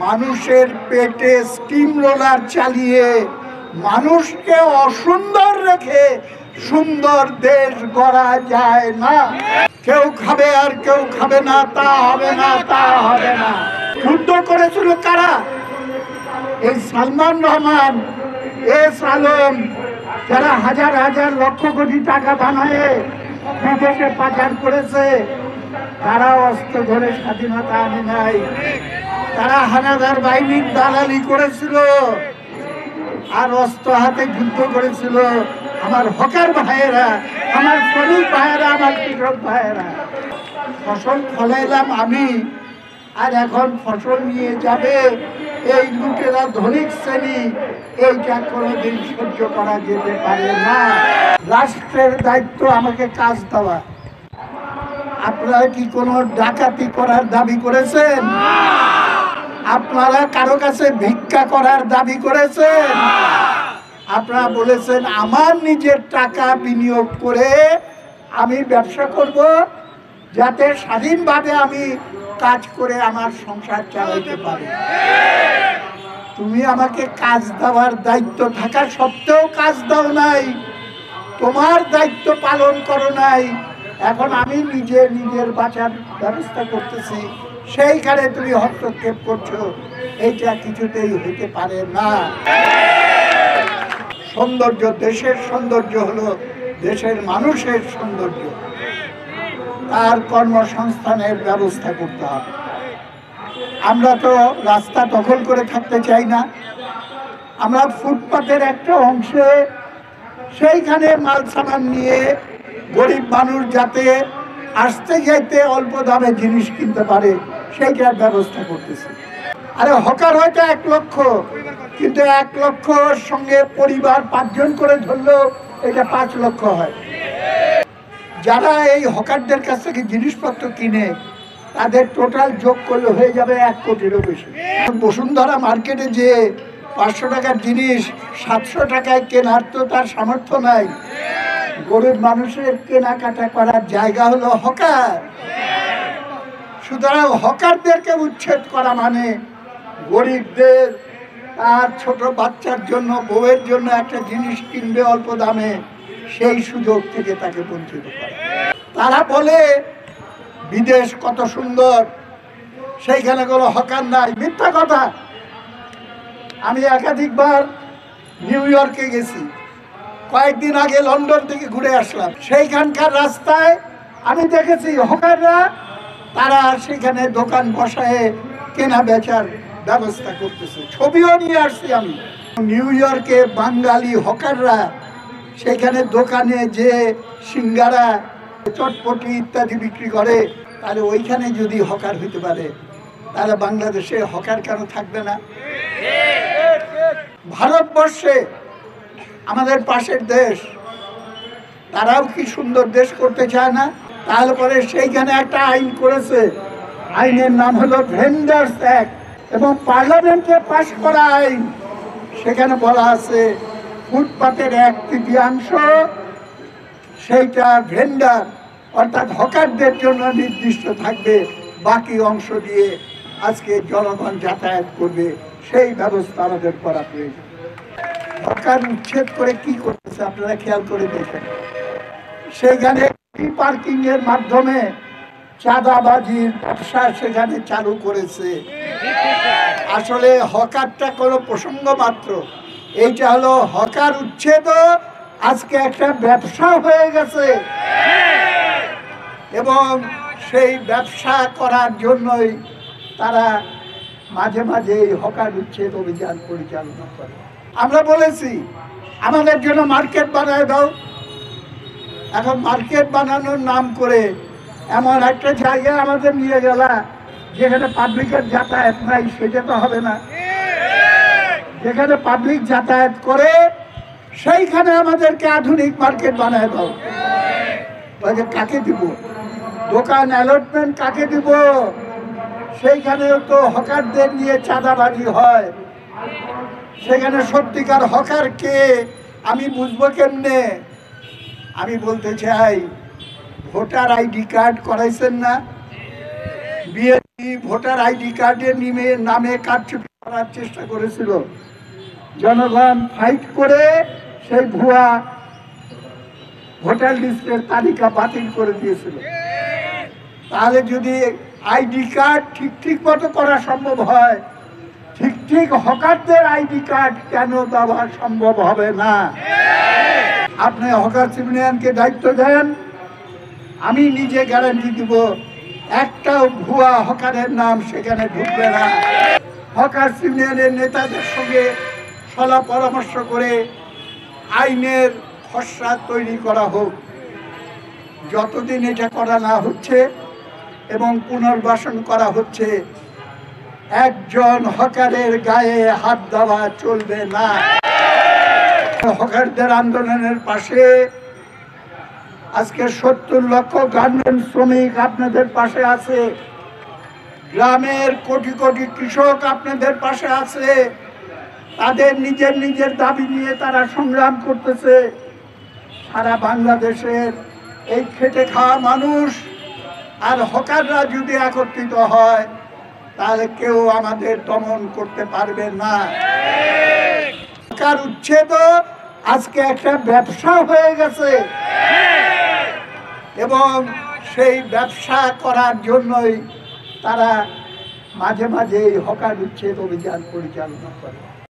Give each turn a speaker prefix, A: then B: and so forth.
A: মানুষের পেটে steam roller চালিয়ে মানুষকে অসুন্দর রেখে সুন্দর দেশ গড়া যায় না। কেউ খাবে আর কেউ খাবে না, তা হবে না, তা হবে না। যুদ্ধ করেছিল কারা? এই সালমান রহমান, এস আলম, যারা হাজার হাজার লক্ষ কোটি টাকা বানায় বিদেশে পাচার করেছে, তারা অস্ত্র ধরে স্বাধীনতা আনে নাই। তারা হানাদার বাহিনীর দালালি করেছিল আর অস্ত্র হাতে যুদ্ধ করেছিল। আমার হকার ভাইয়েরা, আমার শ্রমিক ভাইয়েরা, আমার কৃষক ভাইয়েরা, ফসল ফলাইলাম আমি, আর এখন ফসল নিয়ে যাবে এই লুটেরা ধনিক শ্রেণী। এইটা কোনোদিন সহ্য করা যেতে পারে না। রাষ্ট্রের দায়িত্ব আমাকে কাজ দেওয়া। আপনারা কি কোনো ডাকাতি করার দাবি করেছেন? আপনারা কারো কাছে ভিক্ষা করার দাবি করেছেন? আপনারা বলেছেন আমার নিজের টাকা বিনিয়োগ করে আমি ব্যবসা করব, যাতে স্বাধীনভাবে আমি কাজ করে আমার সংসার চালাতে পারি। তুমি আমাকে কাজ দেওয়ার দায়িত্ব থাকা সত্ত্বেও কাজ দাও নাই, তোমার দায়িত্ব পালন করো নাই। এখন আমি নিজের বাঁচার ব্যবস্থা করতেছি, সেইখানে তুমি হস্তক্ষেপ করছো। এইটা কিছুতেই হতে পারে না। সৌন্দর্য, দেশের সৌন্দর্য হলো দেশের মানুষের সৌন্দর্য। তার কর্মসংস্থানের ব্যবস্থা করতে হবে। আমরা তো রাস্তা দখল করে থাকতে চাই না। আমরা ফুটপাতের একটা অংশে সেইখানে মাল সামান নিয়ে গরিব মানুষ যাতে আসতে যাইতে অল্প দামে জিনিস কিনতে পারে, সেইটার ব্যবস্থা করতেছি। আরে হকার হয়তো 1 লক্ষ, কিন্তু 1 লক্ষর সঙ্গে পরিবার 5 জন করে ধরলেও এটা 5 লক্ষ হয়। যারা এই হকারদের কাছ থেকে জিনিসপত্র কিনে তাদের টোটাল যোগ করলে হয়ে যাবে 1 কোটিরও বেশি। বসুন্ধরা মার্কেটে যে 500 টাকার জিনিস 700 টাকায় কেনার তো তার সামর্থ্য নাই। গরিব মানুষের কেনাকাটা করার জায়গা হলো হকার। সুতরাং হকারদেরকে উচ্ছেদ করা মানে গরিবদের তার ছোট বাচ্চার জন্য, বউয়ের জন্য একটা জিনিস কিনবে অল্প দামে, সেই সুযোগ থেকে তাকে বঞ্চিত করা। তারা বলে বিদেশ কত সুন্দর, সেইখানে কোনো হকার নাই। মিথ্যা কথা। আমি একাধিকবার নিউ ইয়র্কে গেছি, কয়েকদিন আগে লন্ডন থেকে ঘুরে আসলাম। সেইখানকার রাস্তায় আমি দেখেছি হকাররা, তারা সেখানে দোকান বসায় কেনা বেচার ব্যবস্থা করতেছে। ছবিও নিয়ে আসছি আমি। নিউ ইয়র্কে বাঙালি হকাররা সেখানে দোকানে যে সিঙ্গারা, চটপটি ইত্যাদি বিক্রি করে, তাহলে ওইখানে যদি হকার হইতে পারে, তাহলে বাংলাদেশে হকার কেন থাকবে না? ভারতবর্ষে আমাদের পাশের দেশ, তারাও কি সুন্দর দেশ করতে চায় না? তাহলে পরে সেইখানে একটা আইন করেছে, আইনের নাম হলো ভেন্ডার্স অ্যাক্ট, এবং পার্লামেন্টে পাশ করা আইন। সেখানে বলা আছে ফুটপাতের 1/3 সেইটা ভেন্ডার অর্থাৎ হকারদের জন্য নির্দিষ্ট থাকবে, বাকি অংশ দিয়ে আজকে জনগণ যাতায়াত করবে। সেই ব্যবস্থা আমাদের করা প্রয়োজন। হকার উচ্ছেদ করে কি করতেছে আপনারা খেয়াল করে দেখেন। সেইখানে পার্কিং এর মাধ্যমে চাঁদাবাজির ব্যবসা সেখানে চালু করেছে। আসলে হকারটা কোনো প্রসঙ্গ মাত্র। এইটা হলো হকার উচ্ছেদ আজকে একটা ব্যবসা হয়ে গেছে, এবং সেই ব্যবসা করার জন্যই তারা মাঝে মাঝে এই হকার উচ্ছেদ অভিযান পরিচালনা করে। আমরা বলেছি আমাদের জন্য মার্কেট বানায় দাও। এখন মার্কেট বানানোর নাম করে এমন একটা জায়গা আমাদের নিয়ে গেলা যেখানে পাবলিকের যাতায়াত নাই, সেটা তো হবে না। যেখানে পাবলিক যাতায়াত করে সেইখানে আমাদেরকে আধুনিক মার্কেট বানায় দাও। কাকে দিব? দোকান অ্যালটমেন্ট কাকে দিব? সেইখানেও তো হকারদের নিয়ে চাঁদাবাজি হয়। সেখানে সত্যিকার হকার কে আমি বুঝবো কেমনে? আমি বলতে চাই, ভোটার আইডি কার্ড করাইছেন না? বিএনপি ভোটার আইডি কার্ডের নামে কারচুপি করার চেষ্টা করেছিল। জনগণ ফাইট করে সেই ভুয়া ভোটার লিস্টের তালিকা বাতিল করে দিয়েছিল। তাহলে যদি আইডি কার্ড ঠিক মতো করা সম্ভব হয়, ঠিক হকারদের আইডি কার্ড কেন দেওয়া সম্ভব হবে না? আপনি হকার ইউনিয়নকে দায়িত্ব দেন, আমি নিজে গ্যারান্টি দিব একটাও ভুয়া হকারের নাম সেখানে ঢুকবে না। হকার ইউনিয়নের নেতাদের সঙ্গে সলা পরামর্শ করে আইনের খসড়া তৈরি করা হোক। যতদিন এটা করা না হচ্ছে এবং পুনর্বাসন করা হচ্ছে, একজন হকারের গায়ে হাত দেওয়া চলবে না। হকারদের আন্দোলনের পাশে আজকে 70 লক্ষ গার্মেন্টস শ্রমিক আপনাদের পাশে আছে, গ্রামের কোটি কোটি কৃষক আপনাদের পাশে আছে। তাদের নিজের দাবি নিয়ে তারা সংগ্রাম করতেছে। সারা বাংলাদেশের এই খেটে খাওয়া মানুষ আর হকাররা যদি একত্রিত হয়, তাহলে কেউ আমাদের দমন করতে পারবে না। হকার উচ্ছেদ আজকে একটা ব্যবসা হয়ে গেছে এবং সেই ব্যবসা করার জন্যই তারা মাঝে মাঝে হকার উচ্ছেদ অভিযান পরিচালনা করে।